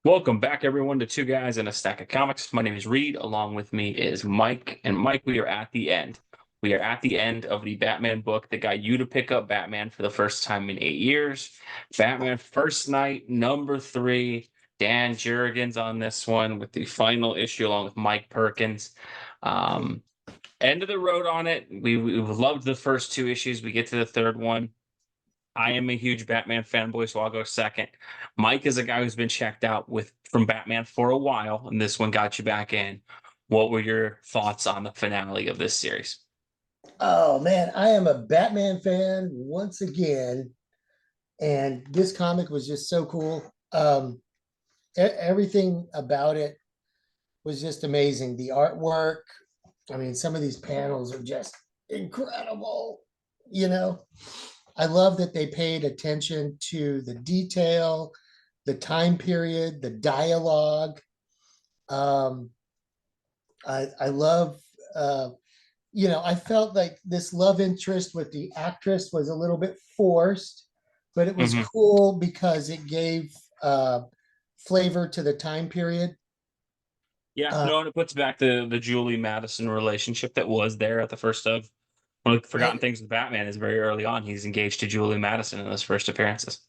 Welcome back, everyone, to Two Guys and a Stack of Comics. My name is Reed. Along with me is Mike. And Mike, we are at the end. We are at the end of the Batman book that got you to pick up Batman for the first time in 8 years. Batman First Night, number 3. Dan Jurgens on this one with the final issue, along with Mike Perkins. Um, End of the road on it. We loved the first 2 issues. We get to the third one. I am a huge Batman fanboy, so I'll go second. Mike is a guy who's been checked out from Batman for a while, and this one got you back in. What were your thoughts on the finale of this series? Oh man, I am a Batman fan once again, and this comic was just so cool. Everything about it was just amazing. The artwork, I mean, some of these panels are just incredible. You know, I love that they paid attention to the detail, the time period, the dialogue. Um, I love I felt like this love interest with the actress was a little bit forced, but it was Hmm. cool because it gave uh, flavor to the time period. Yeah, Uh, no, and it puts back the Julie Madison relationship that was there at the first of one of the forgotten and things with Batman is very early on he's engaged to Julie Madison in those first appearances.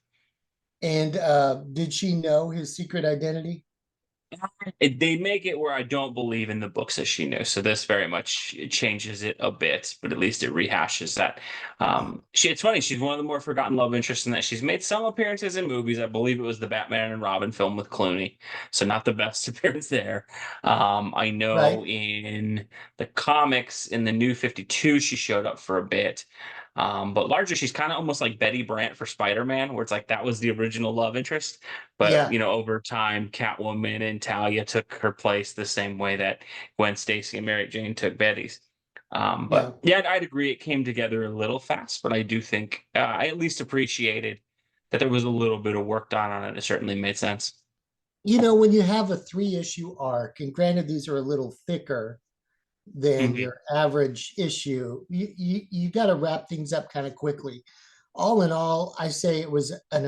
did she know his secret identity? They make it where I don't believe in the books as she knew, so this very much changes it a bit, but at least it rehashes that. It's funny. She's one of the more forgotten love interests in that she's made some appearances in movies. I believe it was the Batman and Robin film with Clooney, so not the best appearance there. I know Right. in the comics in the New 52, she showed up for a bit. But largely, she's kind of almost like Betty Brant for Spider-Man, where it's like that was the original love interest. But Yeah. over time, Catwoman and Talia took her place the same way that Gwen Stacy and Mary Jane took Betty's. Yeah. But yeah, I'd agree it came together a little fast, but I do think I at least appreciated that there was a little bit of work done on it. It certainly made sense. When you have a 3 issue arc, and granted these are a little thicker than Hmm. your average issue, you got to wrap things up kind of quickly. All in all, I say it was an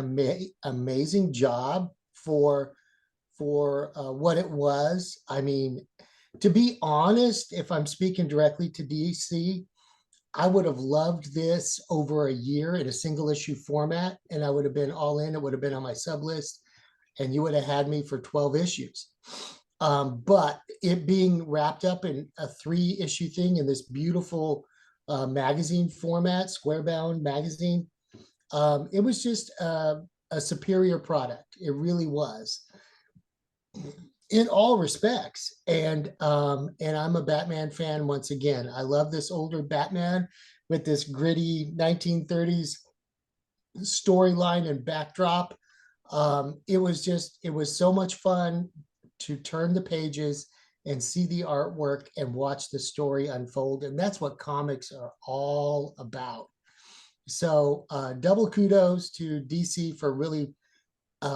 amazing job for what it was. I mean, to be honest, if I'm speaking directly to DC, I would have loved this over a year in a single issue format, and I would have been all in. It would have been on my sub list, and you would have had me for 12 issues. But it being wrapped up in a 3 issue thing in this beautiful magazine format, square bound magazine, it was just a superior product. It really was in all respects. And I'm a Batman fan once again. I love this older Batman with this gritty 1930s storyline and backdrop. It was so much fun to turn the pages and see the artwork and watch the story unfold. And that's what comics are all about. So, double kudos to DC for really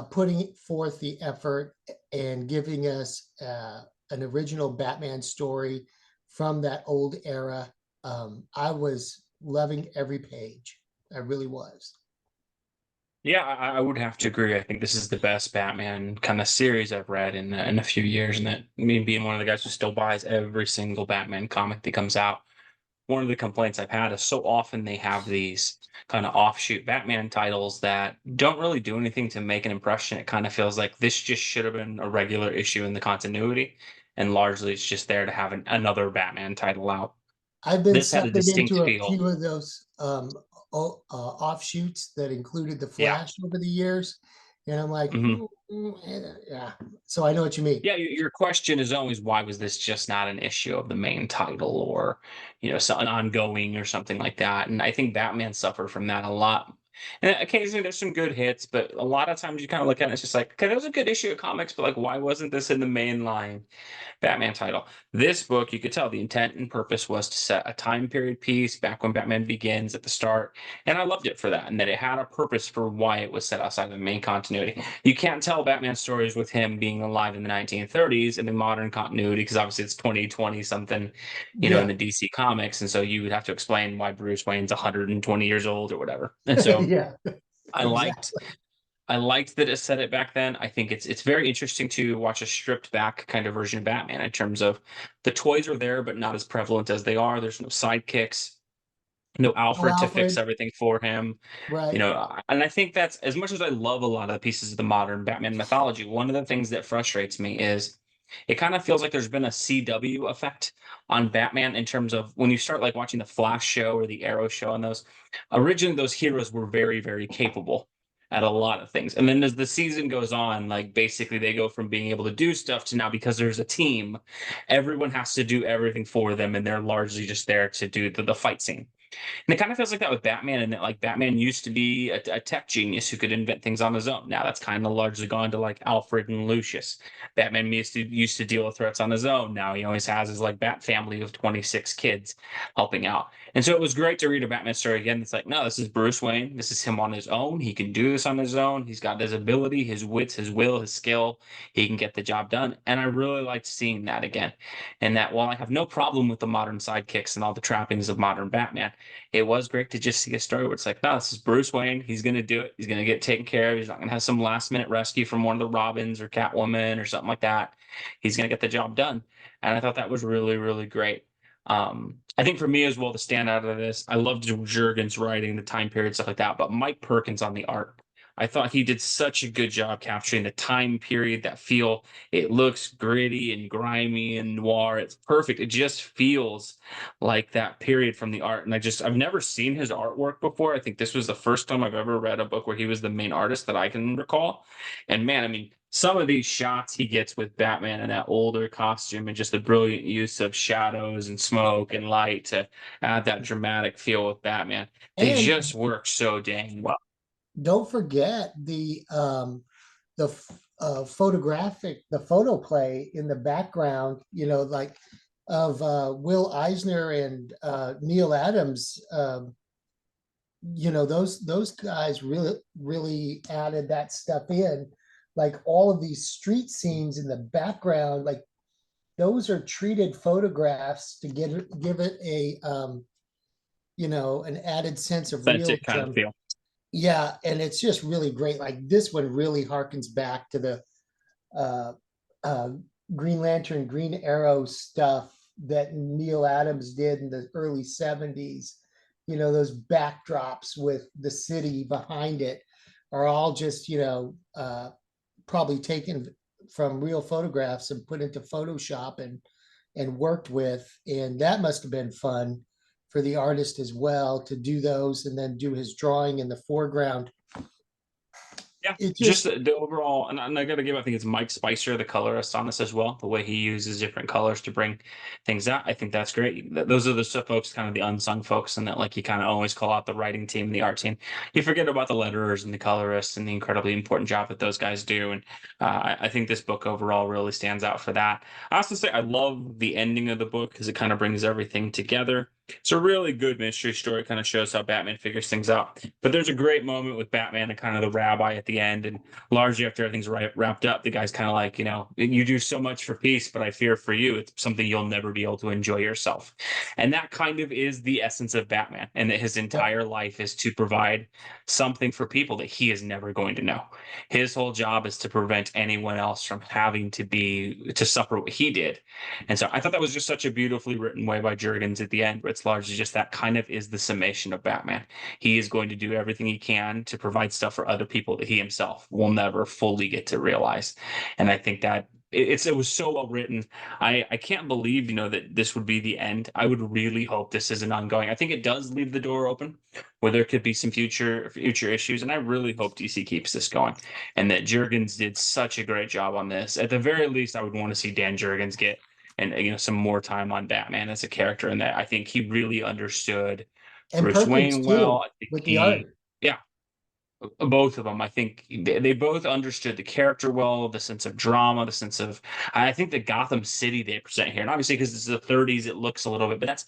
putting forth the effort and giving us an original Batman story from that old era. I was loving every page. I really was. Yeah, I would have to agree. I think this is the best Batman kind of series I've read in a few years, and that me being one of the guys who still buys every single Batman comic that comes out. One of the complaints I've had is so often they have these kind of offshoot Batman titles that don't really do anything to make an impression. It kind of feels like this just should have been a regular issue in the continuity, and largely it's just there to have another Batman title out. I've been This had a suckered distinct into a feel. few of those offshoots that included the Yeah. Flash over the years, and I'm like, Mhm. yeah. So I know what you mean. Yeah, your question is always why was this just not an issue of the main title or, an ongoing or something like that. And I think Batman suffered from that a lot. And occasionally there's some good hits, but a lot of times you kind of look at it, it's just like, okay, that was a good issue of comics, but like, why wasn't this in the main line Batman title? This book, you could tell the intent and purpose was to set a time period piece back when Batman begins at the start. And I loved it for that, and that it had a purpose for why it was set outside of the main continuity. You can't tell Batman stories with him being alive in the 1930s in the modern continuity because obviously it's 2020 something, in Yeah, the DC comics. And so you would have to explain why Bruce Wayne's 120 years old or whatever. And so yeah, I liked exactly. I liked that it said it back then. I think it's very interesting to watch a stripped back kind of version of Batman in terms of the toys are there, but not as prevalent as they are. There's no sidekicks, no Oh, Alfred to fix Alfred, everything for him. right. And I think that's, as much as I love a lot of the pieces of the modern Batman mythology, one of the things that frustrates me is it kind of feels like there's been a CW effect on Batman in terms of when you start like watching the Flash show or the Arrow show and those. Originally those heroes were very, very capable at a lot of things. And then as the season goes on, like basically they go from being able to do stuff to now, because there's a team, everyone has to do everything for them and they're largely just there to do the fight scene. And it kind of feels like that with Batman, and that like Batman used to be a tech genius who could invent things on his own. Now that's kind of largely gone to like Alfred and Lucius. Batman used to deal with threats on his own. Now he always has his like Bat family of 26 kids helping out. And so it was great to read a Batman story again. It's like, no, this is Bruce Wayne. This is him on his own. He can do this on his own. He's got his ability, his wits, his will, his skill. He can get the job done. And I really liked seeing that again. And that while I have no problem with the modern sidekicks and all the trappings of modern Batman, it was great to just see a story where it's like, no, this is Bruce Wayne. He's going to do it. He's going to get taken care of. He's not going to have some last minute rescue from one of the Robins or Catwoman or something like that. He's going to get the job done. And I thought that was really, really great. I think for me as well, to stand out of this, I loved Jurgens writing, the time period, stuff like that. But Mike Perkins on the art, I thought he did such a good job capturing the time period, that feel. It looks gritty and grimy and noir. It's perfect. It just feels like that period from the art. And I've never seen his artwork before. I think this was the first time I've ever read a book where he was the main artist that I can recall. And man, I mean, some of these shots he gets with Batman in that older costume and just the brilliant use of shadows and smoke and light to add that dramatic feel with Batman. They And just work so dang well. don't forget the photographic, the photoplay in the background, like of Will Eisner and Neil Adams. Those guys really added that stuff in, like all of these street scenes in the background, like those are treated photographs to give it a an added sense of Authentic kind of realism. feel. Yeah, and it's just really great. Like this one really harkens back to the uh, uh, Green Lantern, Green Arrow stuff that Neil Adams did in the early 70s. Those backdrops with the city behind it are all just, probably taken from real photographs and put into Photoshop and worked with. And that must have been fun for the artist as well to do those and then do his drawing in the foreground. Yeah, It just just the overall, and I gotta give, I think it's Mike Spicer, the colorist on this as well. The way he uses different colors to bring things out, I think that's great. Those are the stuff folks, kind of the unsung folks, and that like you kind of always call out the writing team, and the art team. You forget about the letterers and the colorists and the incredibly important job that those guys do. And I think this book overall really stands out for that. I also say I love the ending of the book because it kind of brings everything together. It's a really good mystery story, kind of shows how Batman figures things out. But there's a great moment with Batman and kind of the rabbi at the end. And largely after everything's wrapped up, the guy's kind of like, you do so much for peace, but I fear for you, it's something you'll never be able to enjoy yourself. And that kind of is the essence of Batman, and that his entire life is to provide something for people that he is never going to know. His whole job is to prevent anyone else from having to suffer what he did. And so I thought that was just such a beautifully written way by Jurgens at the end, where it's largely just that kind of is the summation of Batman. He is going to do everything he can to provide stuff for other people that he himself will never fully get to realize. And I think that it was so well written. I can't believe, that this would be the end. I would really hope this is an ongoing. I think it does leave the door open where there could be some future issues. And I really hope DC keeps this going, and that Jurgens did such a great job on this. At the very least, I would want to see Dan Jurgens get and some more time on Batman as a character, and that I think he really understood and Bruce Perkins Wayne well. too I think with the art. yeah, both of them. I think they both understood the character well, the sense of drama, the sense of. I think the Gotham City they present here, and obviously because it's the 30s, it looks a little bit, but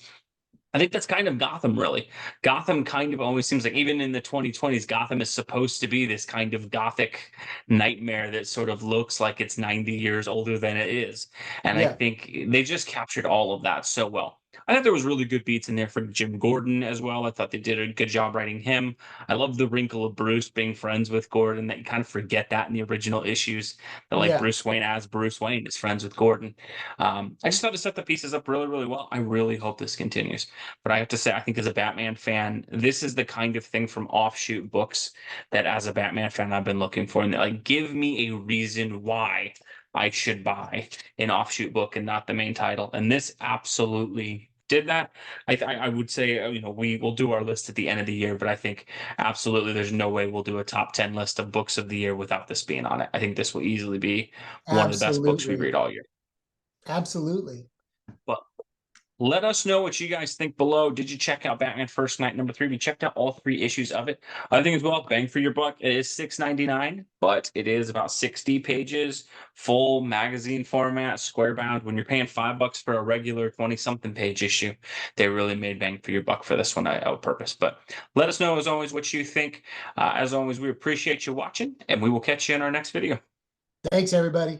I think that's kind of Gotham, really. Gotham kind of always seems like, even in the 2020s, Gotham is supposed to be this kind of gothic nightmare that sort of looks like it's 90 years older than it is. And I Yeah, think they just captured all of that so well. I thought there was really good beats in there for Jim Gordon as well. I thought they did a good job writing him. I love the wrinkle of Bruce being friends with Gordon, that you kind of forget that in the original issues, that like Yeah, Bruce Wayne as Bruce Wayne is friends with Gordon. I just thought it set the pieces up really, really well. I really hope this continues. But I have to say, I think as a Batman fan, this is the kind of thing from offshoot books that as a Batman fan I've been looking for. And like, give me a reason why I should buy an offshoot book and not the main title. And this absolutely did that. I would say, we will do our list at the end of the year, but I think absolutely there's no way we'll do a top 10 list of books of the year without this being on it. I think this will easily be one of the best books we read absolutely. all year. Absolutely. But let us know what you guys think below. Did you check out Batman First Night #3? We checked out all 3 issues of it. I think as well, bang for your buck. It is $6.99, but it is about 60 pages, full magazine format, square bound. When you're paying $5 for a regular 20-something page issue, they really made bang for your buck for this one on purpose. But let us know as always what you think. As always, we appreciate you watching, and we will catch you in our next video. Thanks, everybody.